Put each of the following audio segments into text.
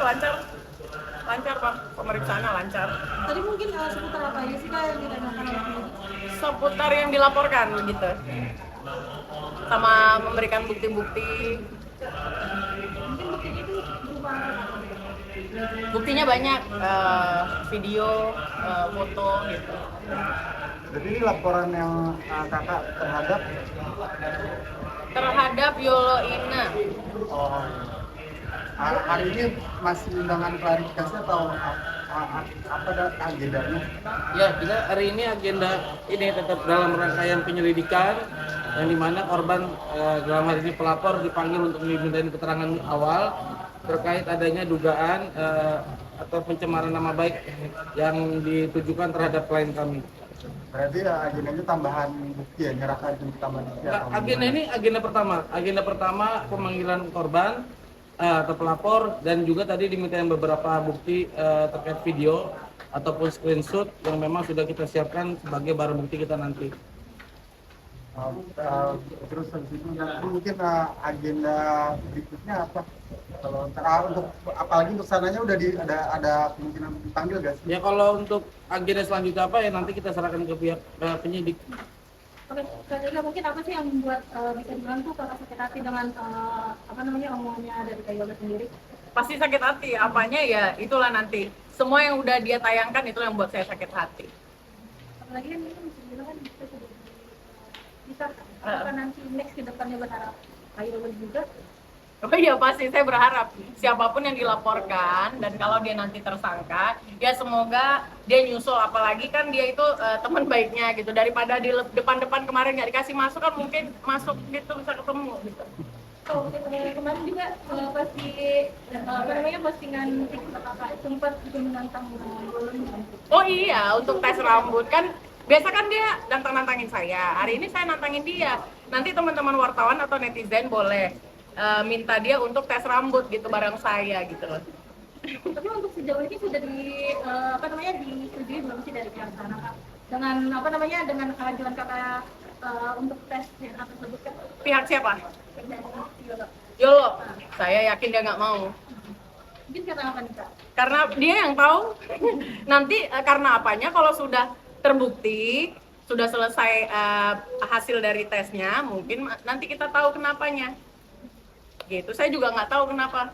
lancar. Lancar Bang, pemeriksaannya lancar. Tadi mungkin seputar apa aja sih Kak yang ditanyakan oleh penyidik? Seputar yang dilaporkan begitu. Sama memberikan bukti-bukti. Mungkin buktinya itu berupa apa? Buktinya banyak, video, foto gitu. Jadi ini laporan yang kakak Terhadap Yolo Ina. oh, hari ini masih undangan klarifikasi atau apa agendanya? Ya, kita hari ini agenda ini tetap dalam rangkaian penyelidikan yang dimana korban dalam hal ini pelapor dipanggil untuk dimintain keterangan awal terkait adanya dugaan atau pencemaran nama baik yang ditujukan terhadap klien kami. Berarti agendanya tambahan bukti ya, nyerahkan tambahan bukti. Nah, agenda ini agenda pertama pemanggilan korban atau pelapor dan juga tadi dimintain beberapa bukti terkait video ataupun screenshot yang memang sudah kita siapkan sebagai barang bukti kita nanti. Terus habis itu nanti mungkin agenda berikutnya apa? Kalau untuk apalagi untuk sananya udah ada kemungkinan dipanggil gak sih? Ya kalau untuk agenda selanjutnya apa ya nanti kita serahkan ke pihak penyidik. Oke, Kak Ega, mungkin apa sih yang membuat bisa bilang tuh kakak sakit hati dengan omongannya dari Kak Yoga sendiri? Pasti sakit hati, apanya ya itulah nanti. Semua yang udah dia tayangkan itulah yang buat saya sakit hati. Apalagi kan ini bisa bilang kan bisa apa nanti next ke depannya berharap Kak Yoga juga. Oh iya pasti, saya berharap siapapun yang dilaporkan dan kalau dia nanti tersangka, ya semoga dia nyusul, apalagi kan dia itu teman baiknya gitu, daripada di depan-depan kemarin nggak dikasih masuk kan mungkin masuk gitu bisa ketemu gitu. Oh, kemarin juga pasti apa namanya postingan TikTok kakak sempat juga menantang Oh iya, untuk tes rambut kan biasa kan dia nantangin saya, hari ini saya nantangin dia. Nanti teman-teman wartawan atau netizen boleh minta dia untuk tes rambut gitu bareng saya gitu loh. Tapi untuk sejauh ini sudah disetujui belum sih dari pihak sana Kak? Dengan dengan kehadiran kakak untuk tes DNA tersebut kan? Pihak siapa? Dari Yoga. Yolo, saya yakin dia nggak mau. Mungkin karena apa nih Kak? Karena dia yang tahu. Nanti karena apanya kalau sudah terbukti, sudah selesai hasil dari tesnya, mungkin nanti kita tahu kenapanya. Gitu, saya juga nggak tahu kenapa.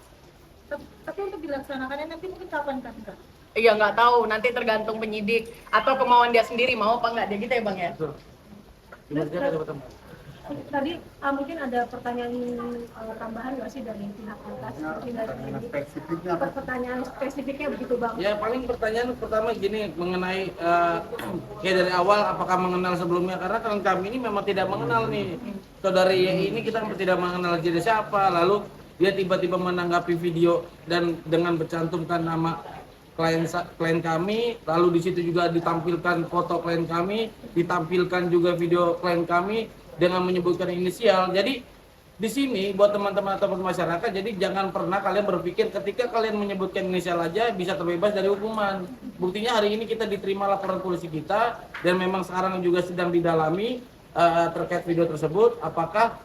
Tapi untuk dilaksanakannya nanti mungkin kapan kan Kak? Iya nggak tahu, nanti tergantung penyidik atau kemauan dia sendiri mau apa nggak dia gitu ya bang ya. Tadi mungkin ada pertanyaan tambahan nggak sih dari pihak atas? Spesifiknya apa? Pertanyaan spesifiknya begitu bang? Ya paling pertanyaan pertama gini mengenai kayak dari awal apakah mengenal sebelumnya, karena kan kami ini memang tidak mengenal nih saudari ini, kita tidak mengenal jadi siapa, lalu dia tiba-tiba menanggapi video dan dengan bercantumkan nama klien kami, lalu di situ juga ditampilkan foto klien kami, ditampilkan juga video klien kami dengan menyebutkan inisial. Jadi di sini buat teman-teman atau masyarakat, jadi jangan pernah kalian berpikir ketika kalian menyebutkan inisial aja bisa terbebas dari hukuman. Buktinya hari ini kita diterima laporan polisi kita dan memang sekarang juga sedang didalami terkait video tersebut. Apakah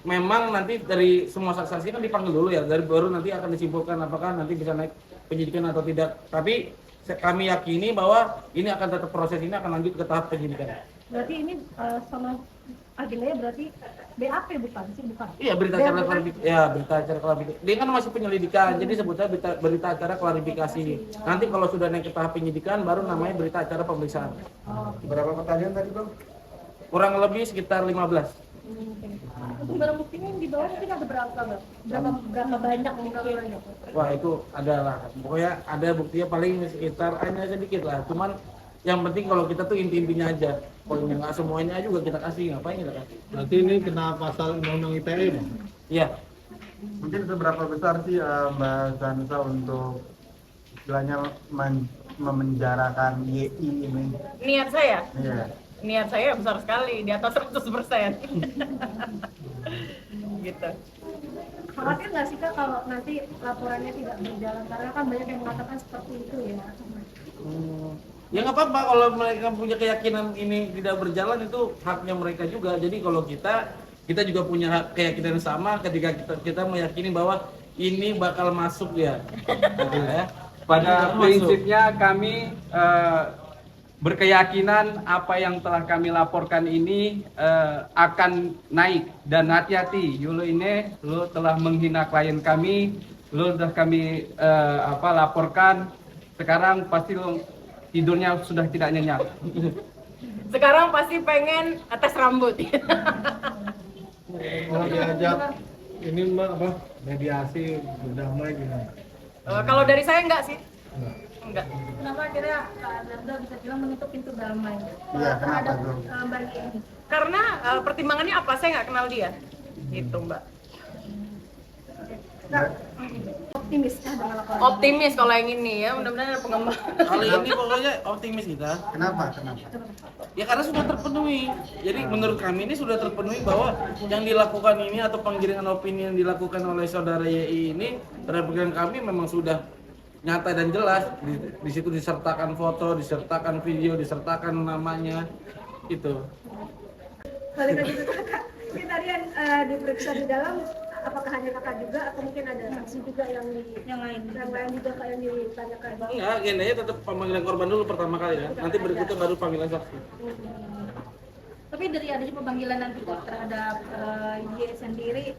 memang nanti dari semua saksi kan dipanggil dulu ya, dari baru nanti akan disimpulkan apakah nanti bisa naik penyidikan atau tidak. Tapi kami yakini bahwa ini akan tetap, proses ini akan lanjut ke tahap penyidikan. Berarti ini sama agendanya berarti BAP bukan sih? Bukan? Iya, berita acara klarifikasi. Ya, berita acara klarifikasi. Dia kan masih penyelidikan, jadi sebutnya berita acara klarifikasi. Nanti kalau sudah naik ke tahap penyidikan, baru namanya berita acara pemeriksaan. Berapa pertanyaan tadi bang? Kurang lebih sekitar 15. Untuk barang buktinya yang dibawa mungkin ada berapa bang? Berapa banyak mungkin? Wah itu adalah, pokoknya ada buktinya paling sekitar hanya sedikit lah. Cuman yang penting kalau kita tuh inti-intinya aja. Kalau nggak semuanya juga kita kasih, ngapain kita kasih? Berarti ini kena pasal undang-undang ITE bang? Iya. Mungkin seberapa besar sih Mbak Zansa untuk istilahnya memenjarakan YI ini? Niat saya? Iya. Niat saya besar sekali, di atas 100%. Gitu. Khawatir nggak sih Kak kalau nanti laporannya tidak berjalan? Karena kan banyak yang mengatakan seperti itu ya. Ya nggak apa-apa kalau mereka punya keyakinan ini tidak berjalan, itu haknya mereka juga. Jadi kalau kita juga punya hak keyakinan sama ketika kita meyakini bahwa ini bakal masuk dia. Nah, ya. Pada Masuk. prinsipnya kami berkeyakinan apa yang telah kami laporkan ini akan naik, dan hati-hati, Yulo ini lo telah menghina klien kami, lo sudah kami laporkan, sekarang pasti lo tidurnya sudah tidak nyenyak. Sekarang pasti pengen tes rambut. Kalau diajak ini mah apa mediasi berdamai gimana? Kalau dari saya enggak sih. Enggak. Kenapa akhirnya Kak Narda bisa bilang menutup pintu damai Iya, kenapa terhadap tuh? Mbak Nia ini? Karena pertimbangannya apa? Saya nggak kenal dia. Gitu, Mbak. Kak, optimis ya dengan laporan? Optimis kalau yang ini ya, mudah-mudahan ada pengembang. Kali ini pokoknya optimis kita. Kenapa? Ya karena sudah terpenuhi. Jadi menurut kami ini sudah terpenuhi bahwa yang dilakukan ini atau penggiringan opini yang dilakukan oleh saudara YI ini terhadap klien kami memang sudah nyata dan jelas. Di situ disertakan foto, disertakan video, disertakan namanya itu. Balik lagi ke kakak, mungkin tadi yang diperiksa di dalam, apakah hanya kakak juga atau mungkin ada saksi juga yang lain juga kak yang ditanyakan? Enggak, agendanya tetap pemanggilan korban dulu pertama kali kan. Nanti berikutnya baru panggilan saksi. Tapi dari adanya pemanggilan nanti kok terhadap Y sendiri,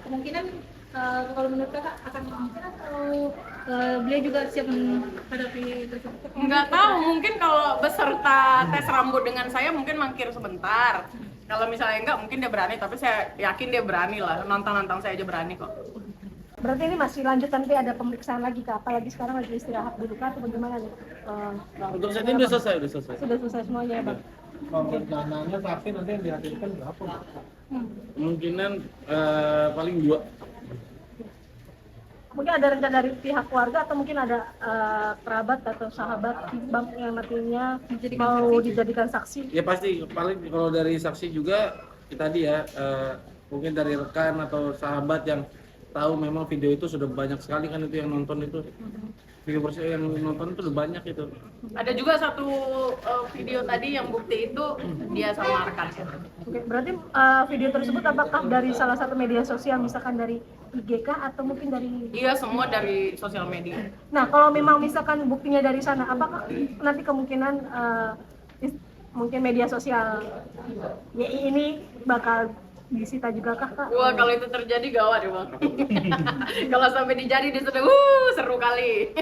kemungkinan kalau menurut kakak akan mungkin atau beliau juga siap menghadapi tersebut? Nggak tahu, mungkin kalau beserta tes rambut dengan saya mungkin mangkir sebentar. Kalau misalnya enggak, mungkin dia berani, tapi saya yakin dia berani lah. Nantang-nantang saya aja berani kok. Berarti ini masih lanjut nanti ada pemeriksaan lagi kak? Apalagi sekarang lagi istirahat dulu kak atau bagaimana nih? Untuk saat ini udah selesai. Sudah selesai semuanya ya bang? Kalau rencananya saksi nanti yang dihadirkan berapa? Kemungkinan paling 2. Mungkin ada rencana dari pihak keluarga atau mungkin ada kerabat atau sahabat bang yang nantinya mau dijadikan saksi? Ya pasti paling kalau dari saksi juga tadi ya mungkin dari rekan atau sahabat yang tahu memang video itu sudah banyak sekali kan itu yang nonton itu. Video yang nonton itu udah banyak itu. Ada juga satu video tadi yang bukti itu dia sama rekannya. Oke, berarti video tersebut apakah dari salah satu media sosial misalkan dari IGK atau mungkin dari? Iya, semua dari sosial media. Nah, kalau memang misalkan buktinya dari sana, apakah nanti kemungkinan mungkin media sosial YI ini bakal disita juga kah kak? Wah, kalau itu terjadi gawat ya bang. Kalau sampai dijadi di sana, seru kali.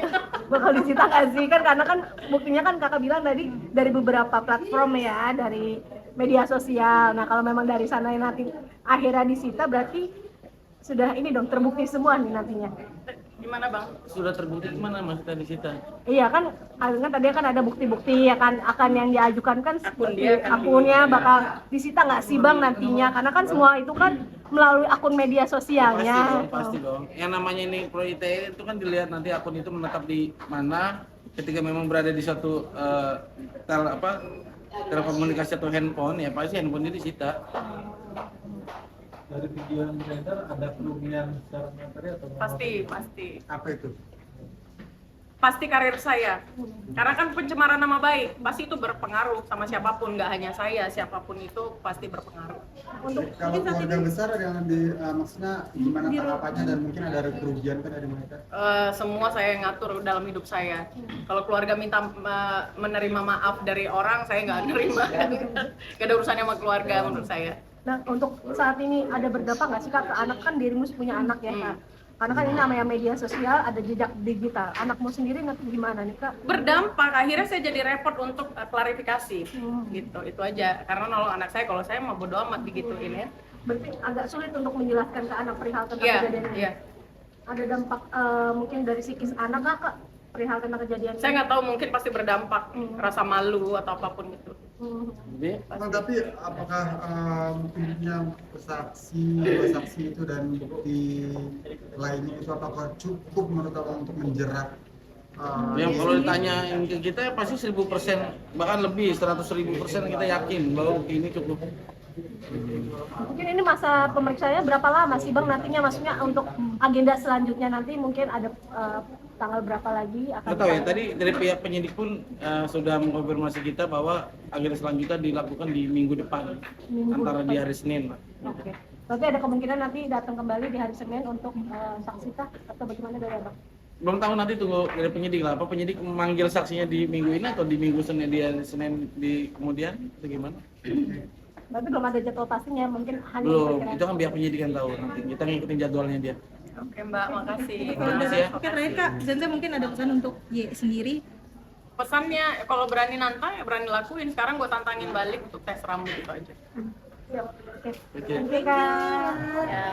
Bakal disita nggak sih? Kan karena kan buktinya kan kakak bilang tadi dari beberapa platform ya, dari media sosial. Nah kalau memang dari sana yang nanti akhirnya disita, berarti sudah ini dong terbukti semua nih nantinya. Gimana bang? Sudah terbukti gimana maksudnya disita? Iya kan tadi kan ada bukti-bukti ya kan akan yang diajukan kan Akun dia kan. akunnya bakal disita nggak sih bang nantinya? Karena kan semua itu kan melalui akun media sosialnya. Pasti dong. Yang namanya ini Pro ITE itu kan dilihat nanti akun itu menetap di mana. Ketika memang berada di suatu telekomunikasi atau handphone, ya pasti handphone itu disita. Dari video yang beredar ada kerugian secara materi atau Pasti. Apa itu? Pasti karir saya. Karena kan pencemaran nama baik, pasti itu berpengaruh sama siapapun, nggak hanya saya, siapapun itu pasti berpengaruh. Kalau keluarga besar ada yang maksudnya gimana tanggapannya dan mungkin ada kerugian kan dari mereka? Semua saya yang ngatur dalam hidup saya. Kalau keluarga minta menerima maaf dari orang, saya nggak nerima. Gak ada urusannya sama keluarga menurut saya. Nah untuk saat ini ada berdampak nggak sih kak ke anak, kan dirimu punya anak ya kak? Karena kan ini namanya media sosial, ada jejak digital. Anakmu sendiri nanti gimana nih kak? Berdampak, akhirnya saya jadi repot untuk klarifikasi. Gitu, itu aja. Karena nolong anak saya, kalau saya mau bodo amat digituin ya. Berarti agak sulit untuk menjelaskan ke anak perihal tentang Iya, kejadian ini. iya. Ada dampak mungkin dari psikis anak kak perihal tentang kejadian Saya nggak tahu, mungkin pasti berdampak, rasa malu atau apapun itu. Jadi Bang, tapi apakah mungkinnya dua saksi itu dan bukti lainnya itu apakah cukup menurut abang untuk menjerat? yang kalau ditanya ke kita pasti 1000%, bahkan lebih 100.000% kita yakin bahwa ini cukup. Mungkin ini masa pemeriksaannya berapa lama sih bang nantinya, maksudnya untuk agenda selanjutnya nanti mungkin ada tanggal berapa lagi akan Nggak tahu ya, tadi dari pihak penyidik pun sudah mengkonfirmasi kita bahwa agenda selanjutnya dilakukan di minggu depan, antara di hari Senin. Oke. Berarti ada kemungkinan nanti datang kembali di hari Senin untuk saksi kah atau bagaimana dari Abang? Belum tahu, nanti tunggu dari penyidik lah. Apa penyidik memanggil saksinya di minggu ini atau di minggu Senin, Senin di kemudian atau gimana? Berarti belum ada jadwal pastinya, mungkin hanya Belum, perkiraan. itu kan pihak penyidik yang tahu. Nanti kita ngikutin jadwalnya dia. Oke Mbak, makasih. Terima kasih ya. Oke, terakhir Kak, Zenza mungkin ada pesan untuk Y sendiri. Pesannya kalau berani nantang ya berani lakuin. Sekarang gue tantangin balik untuk tes rambut itu aja. Siap. Oke. Oke. Oke, Kak. Ya.